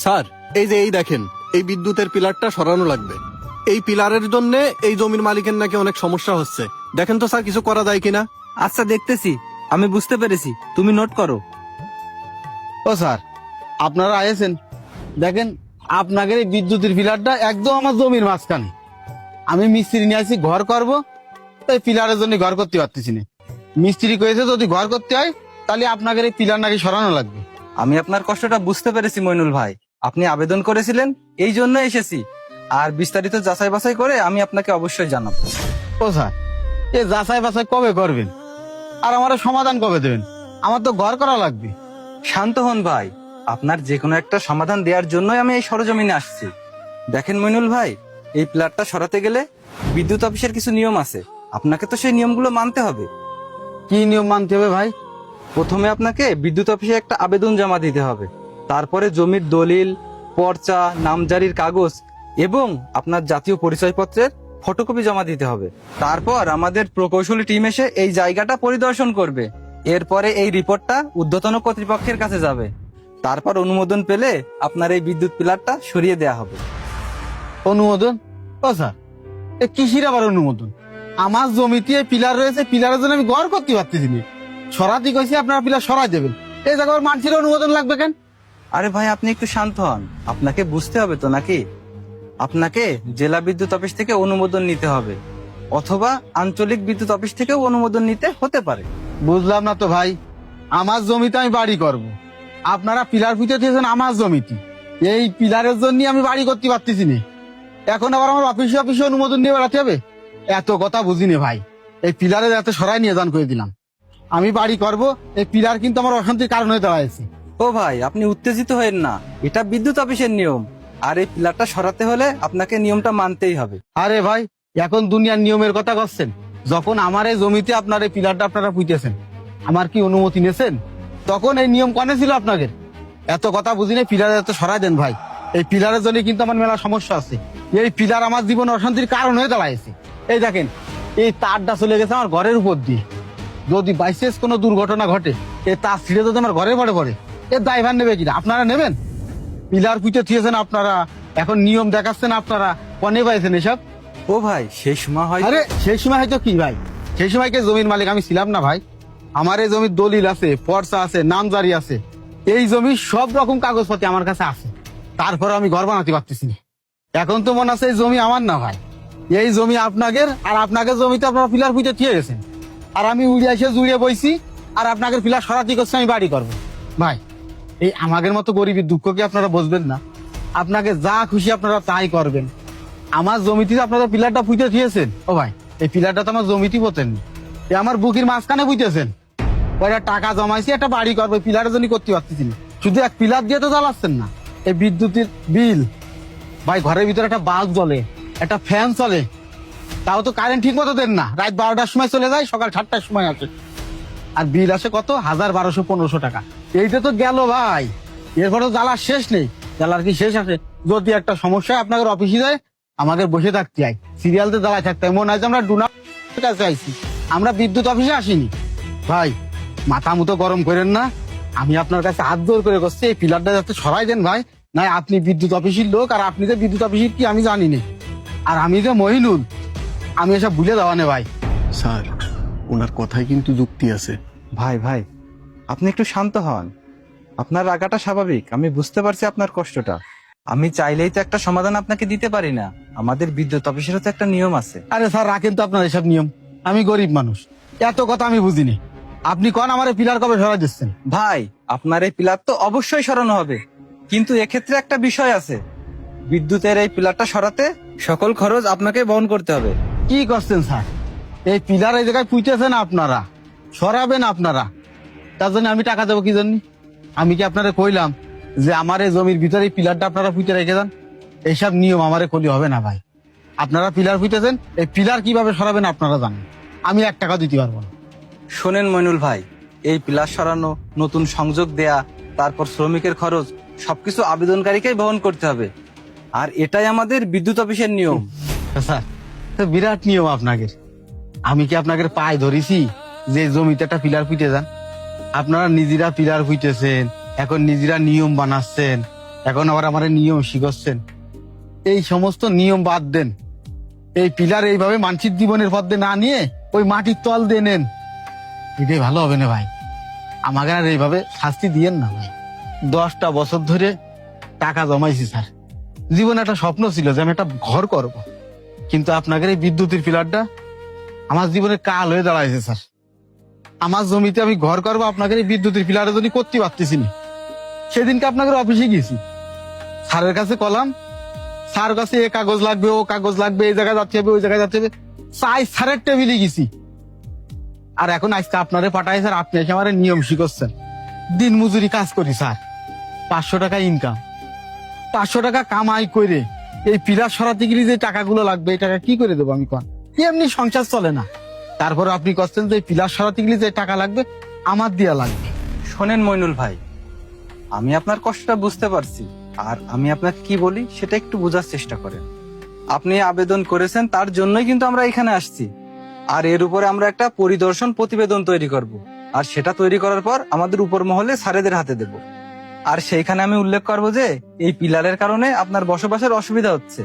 Sir, এই যে এই দেখেন, এই বিদ্যুতের পিলারটা সরানো লাগবে। এই পিলারের জন্য এই জমির মালিকের নাকি অনেক সমস্যা হচ্ছে। দেখেন তো স্যার, কিছু করা যায় কিনা। আচ্ছা দেখতেছি, আমি বুঝতে পেরেছি, তুমি নোট করো। ও স্যার, আপনারা আয়েছেন, দেখেন আপনাদের এই বিদ্যুতের পিলারটা একদম আমার জমির মাঝখানে। আমি মিস্ত্রি নিয়ে আসি ঘর করব, তাই পিলারের জন্য ঘর করতে পারতেছি না। মিস্ত্রি কয়েছে যদি ঘর করতে হয় তাহলে আপনাদের এই পিলার নাকি সরানো লাগবে। আমি আপনার কষ্টটা বুঝতে পেরেছি মইনুল ভাই, আপনি আবেদন করেছিলেন, এই জন্য এসেছি। আর বিস্তারিত যাচাই বাছাই করে আমি আপনাকে অবশ্যই জানাবো। ও স্যার, এ যাচাই বাছাই কবে করবেন আর আমার সমাধান কবে দেবেন? আমার তো ঘর করা লাগবে। শান্ত হন ভাই, আপনার যে কোনো একটা সমাধান দেওয়ার জন্যই আমি এই সরজমিনে আসছি। দেখেন মইনুল ভাই, এই প্লাটটা সরাতে গেলে বিদ্যুৎ অফিসের কিছু নিয়ম আছে, আপনাকে তো সেই নিয়মগুলো মানতে হবে। কি নিয়ম মানতে হবে ভাই? প্রথমে আপনাকে বিদ্যুৎ অফিসে একটা আবেদন জমা দিতে হবে, তারপরে জমির দলিল, পর্চা, নামজারির কাগজ এবং আপনার জাতীয় পরিচয়পত্রের ফটোকপি জমা দিতে হবে। তারপর আমাদের প্রকৌশলী টিম এসে এই জায়গাটা পরিদর্শন করবে। এরপরে এই রিপোর্টটা ঊর্ধ্বতন কর্তৃপক্ষের কাছে যাবে। তারপর অনুমোদন পেলে আপনার এই বিদ্যুৎ পিলারটা সরিয়ে দেওয়া হবে। অনুমোদন? ও স্যার, এ কিসির আবার অনুমোদন? আমার জমিতে পিলার রয়েছে, পিলারের জন্য আমি ঘর করতে পারতেছি না। সরাতে কইছি আপনারা পিলার সরাই দেবেন, এই জায়গায় মানুষের অনুমোদন লাগবে কেন? আরে ভাই, আপনি একটু শান্ত হন, আপনাকে বুঝতে হবে তো নাকি। আপনাকে জেলা বিদ্যুৎ অফিস থেকে অনুমোদন নিতে হবে, অথবা আঞ্চলিক বিদ্যুৎ অফিস থেকেও অনুমোদন নিতে হতে পারে। বুঝলাম না তো ভাই, আমার জমিতে আমি বাড়ি করব, আপনারা পিলার পুঁতে দিয়েছেন আমার জমিতে, এই পিলারের জন্য আমি বাড়ি করতে পারতেছি না। এখন আবার আমার অফিসে অনুমোদন নিয়ে বেড়াতে হবে? এত কথা বুঝিনি ভাই, এই পিলারের এত সরাই নিয়ে যান করে দিলাম। আমি বাড়ি করব, এই পিলার কিন্তু আমার অশান্তির কারণ হয়ে দাঁড়াইছে। ও ভাই, আপনি উত্তেজিত হয়েন না, এটা বিদ্যুৎ অফিসের নিয়ম। আর এই পিলারটা সরাতে হলে আপনাকে নিয়মটা মানতেই হবে। আরে ভাই, এখন দুনিয়ার নিয়মের কথা করছেন? যখন আমার এই জমিতে আপনার এই পিলারটা আপনারা পুঁতেছেন, আমার কি অনুমতি নিয়েছেন? তখন এই নিয়ম কনে ছিল আপনাদের? এত কথা বুঝি না, পিলারের এত সরাই দেন ভাই। এই পিলারের জন্য কিন্তু আমার মেলা সমস্যা আছে। এই পিলার আমার জীবনে অশান্তির কারণ হয়ে দাঁড়াইছে। এই দেখেন, এই তারটা চলে গেছে আমার ঘরের উপর দিয়ে। যদি বাইসেস কোনো দুর্ঘটনা ঘটে, এই তার ছিঁড়ে যদি আমার ঘরে পড়ে এর দায়ভার নেবে কিনা? আপনারা নেবেন? পিলার পুঁতে থিয়েছেন আপনারা, এখন নিয়ম দেখাচ্ছেন আপনারা, কনে পাইছেন এসব? ও ভাই, সেই সময় হয়। আরে সেই সময় হয়তো কি ভাই, সেই সময় কে জমির মালিক আমি ছিলাম না ভাই? আমার এই জমির দলিল আছে, পর্চা আছে, নামজারি আছে, এই জমির সব রকম কাগজপত্র আমার কাছে আছে। তারপরে আমি ঘর বানাতে পারতেছি না। এখন তো মনে আছে এই জমি আমার না ভাই, এই জমি আপনাদের। আর আপনাদের জমিতে আপনারা পিলার পুঁতে থিয়ে গেছেন, আর আমি উড়িয়ে এসে জুড়িয়ে বইছি, আর আপনাদের পিলার সরাতি করছে আমি বাড়ি করবো। ভাই, এই আমাদের মতো গরিবের দুঃখ কি আপনারা বুঝবেন না? আপনাকে যা খুশি আপনারা তাই করবেন। আমার জমিতে আপনারা পিলারটা পুঁতে দিয়েছেন। ও ভাই, এই পিলারটা তো আমার জমিতে পোতেননি, এ আমার বুকির মাঝখানে পুঁতেছেন। কয়টা টাকা জমাইছি, একটা বাড়ি করবো, পিলারের জন্য করতে পারতেছি না। শুধু এক পিলার দিয়ে তো জ্বালাচ্ছেন না, এই বিদ্যুতের বিল ভাই, ঘরের ভিতরে একটা বাল্ব জ্বলে, একটা ফ্যান চলে, তাও তো কারেন্ট ঠিক মতো দেন না। রাত 12টার সময় চলে যায়, সকাল 7টার সময় আসে, আর বিল আসে কত 1000, 1200, 1500 টাকা। এইটা তো গেল ভাই, এরপরে জ্বালার শেষ নেই। জ্বালার কি শেষ আছে? যদি একটা সমস্যা আপনাদের অফিসে যায়, আমাদের বসে থাকতে হয়, সিরিয়ালতে দাঁড়ায় থাকতে হয়, মনে হয় যে আমরা ডুনার কাছে আইছি, আমরা বিদ্যুৎ অফিসে আসিনি। ভাই, মাথা মতো গরম করেন না, আমি আপনার কাছে হাত জোর করে করছি, এই পিলারটা যাতে সরাই দেন ভাই। নাই আপনি বিদ্যুৎ অফিসের লোক, আর আপনি যে বিদ্যুৎ অফিসের কি আমি জানি না, আর আমি যে মহিনুল, আমি এসব ভুলে দেওয়া নে ভাই। স্যার, ওনার কথায় কিন্তু যুক্তি আছে। ভাই ভাই, আপনি একটু শান্ত হন, আপনার রাগাটা স্বাভাবিক, আমি বুঝতে পারছি আপনার কষ্টটা। আমি চাইলেই তো একটা সমাধান আপনাকে দিতে পারি না, আমাদের বিদ্যুৎ অফিসেরও তো একটা নিয়ম আছে। আরে স্যার, রাখেন তো আপনার এসব নিয়ম, আমি গরিব মানুষ, এত কথা আমি বুঝিনি। আপনি কোন আমার পিলার কবে সরাই দিচ্ছেন? ভাই, আপনার এই পিলার তো অবশ্যই সরানো হবে, কিন্তু এক্ষেত্রে একটা বিষয় আছে, বিদ্যুতের এই পিলারটা সরাতে সকল খরচ আপনাকে বহন করতে হবে। কি করছেন স্যার? এই পিলার এই জায়গায় পুঁতেছেন আপনারা, সরাবেন আপনারা, তার জন্য আমি টাকা দেবো কি জন্য? আমি কি আপনারা কইলাম যে আমার এই জমির ভিতরে এই পিলারটা আপনারা পুঁতে রেখে দেন? এইসব নিয়ম আমারে কলি হবে না ভাই। আপনারা পিলার পুঁতেছেন, এই পিলার কিভাবে সরাবেন আপনারা জানেন, আমি 1 টাকা দিতে পারবো না। শোনেন মইনুল ভাই, এই পিলার সরানো, নতুন সংযোগ দেয়া, তারপর শ্রমিকের খরচ, সবকিছু আবেদনকারীকেই বহন করতে হবে, আর এটাই আমাদের বিদ্যুৎ অফিসের নিয়ম। স্যার, তো বিরাট নিয়ম আপনাদের। আমি কি আপনাদের পায়ে ধরেছি যে জমিতে একটা পিলার পুঁতে যান? আপনারা নিজেরা পিলার পুঁতেছেন, এখন নিজেরা নিয়ম বানাচ্ছেন, এখন আবার আমার নিয়ম শিখাচ্ছেন। এই সমস্ত নিয়ম বাদ দেন, এই পিলার এইভাবে মানসিক জীবনের পথে না নিয়ে ওই মাটির তল দিয়ে নেন, এটাই ভালো হবে না ভাই। আমাকে আর এইভাবে শাস্তি দিয়েন না ভাই। 10টা বছর ধরে টাকা জমাইছি স্যার, জীবনে একটা স্বপ্ন ছিল যে আমি একটা ঘর করব, কিন্তু আপনাদের এই বিদ্যুতের পিলারটা আমার জীবনে কাল হয়ে দাঁড়াইছে স্যার। আমার জমিতে আমি ঘর করবো, আপনাদের এই বিদ্যুতের পিলারের জন্য করতে পারতেছি না। সেদিনকে আপনাদের অফিসে গেছি, স্যারের কাছে কলাম, স্যার কাছে এ কাগজ লাগবে, ও কাগজ লাগবে, এই জায়গায় যাচ্ছে হবে, ওই জায়গায় যাচ্ছে হবে, চাই স্যারের টেবিলে গেছি। আর এখন আজকে আপনারে পাঠাই স্যার, আপনি এসে আমার নিয়ম শিখাচ্ছেন। দিন মজুরি কাজ করি স্যার, 500 টাকা ইনকাম, 500 টাকা কামাই করে এই পিলার সরাতে গেলে যে টাকাগুলো লাগবে, এই টাকা কি করে দেবো আমি? কোন এমনি সংসার চলে না। তারপরে আপনি করছেন যে পিলার সরাতে গেলে যে টাকা লাগবে আমার দিয়া লাগবে। শোনেন মইনুল ভাই, আমি আপনার কষ্টটা বুঝতে পারছি, আর আমি আপনাকে কি বলি সেটা একটু বোঝার চেষ্টা করেন। আপনি আবেদন করেছেন, তার জন্যই কিন্তু আমরা এখানে আসছি। আর এর উপরে আমরা একটা পরিদর্শন প্রতিবেদন তৈরি করব, আর সেটা তৈরি করার পর আমাদের উপর মহলে স্যারেদের হাতে দেব। আর সেইখানে আমি উল্লেখ করব যে এই পিলারের কারণে আপনার বসবাসের অসুবিধা হচ্ছে।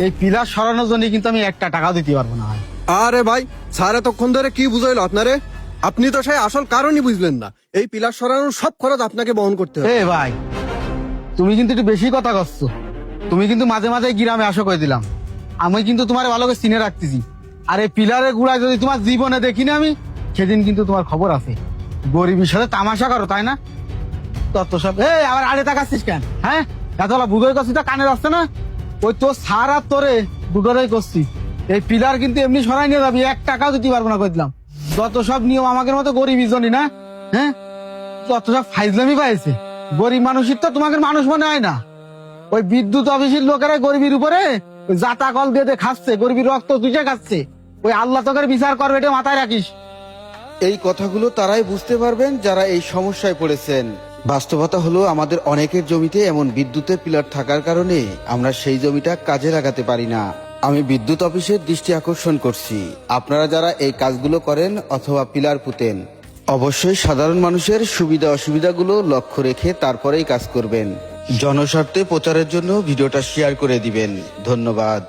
এই পিলার সরানোর জন্য কিন্তু আমি একটা টাকাও দিতে পারবো না ভাই। আরে ভাই, স্যার এতক্ষণ ধরে কি বুঝাইলো আপনারে? আপনি তো সেই আসল কারণই বুঝলেন না। এই পিলার সরানোর সব খরচ আপনাকে বহন করতে হবে। এ ভাই, তুমি কিন্তু একটু বেশি কথা করছো। তুমি কিন্তু মাঝে মাঝে গ্রামে আসো করে দিলাম, আমি কিন্তু তোমার ভালো করে চিনে রাখতেছি। আর এই পিলারের গুড়ায় যদি তোমার জীবনে দেখি না আমি, সেদিন কিন্তু তোমার খবর আছে। গরিবের সাথে তামাশা করো, তাই না? তত সব আবার আড়ে তাকাচ্ছিস কেন? হ্যাঁ, এতলা বুধই করছিস, তা কানে আসছে না? ওই তোর সার আর তোরে দুটোরাই করছি। এই পিলার কিন্তু এমনি সরাই নিয়ে যাবি, 1 টাকাও দিতে পারবো না করে দিলাম। যত সব নিয়ম আমাদের মতো গরিব জনই না, হ্যাঁ, যত সব ফাইজলামি পাইছে। গরিব মানুষের তো তোমাকে মানুষ মনে হয় না। ওই বিদ্যুৎ অফিসের লোকেরা গরিবের উপরে ওই জাতা কল দিয়ে খাচ্ছে, গরিবের রক্ত চুষে খাচ্ছে। ওই আল্লাহ তোকে বিচার করবে, এটা মাথায় রাখিস। এই কথাগুলো তারাই বুঝতে পারবেন যারা এই সমস্যায় পড়েছেন। বাস্তবতা হলো আমাদের অনেকের জমিতে এমন বিদ্যুতের পিলার থাকার কারণে আমরা সেই জমিটা কাজে লাগাতে পারি না। আমি বিদ্যুৎ অফিসের দৃষ্টি আকর্ষণ করছি, আপনারা যারা এই কাজগুলো করেন অথবা পিলার পুঁতেন, অবশ্যই সাধারণ মানুষের সুবিধা অসুবিধাগুলো লক্ষ্য রেখে তারপরেই কাজ করবেন। জনস্বার্থে প্রচারের জন্য ভিডিওটা শেয়ার করে দিবেন। ধন্যবাদ।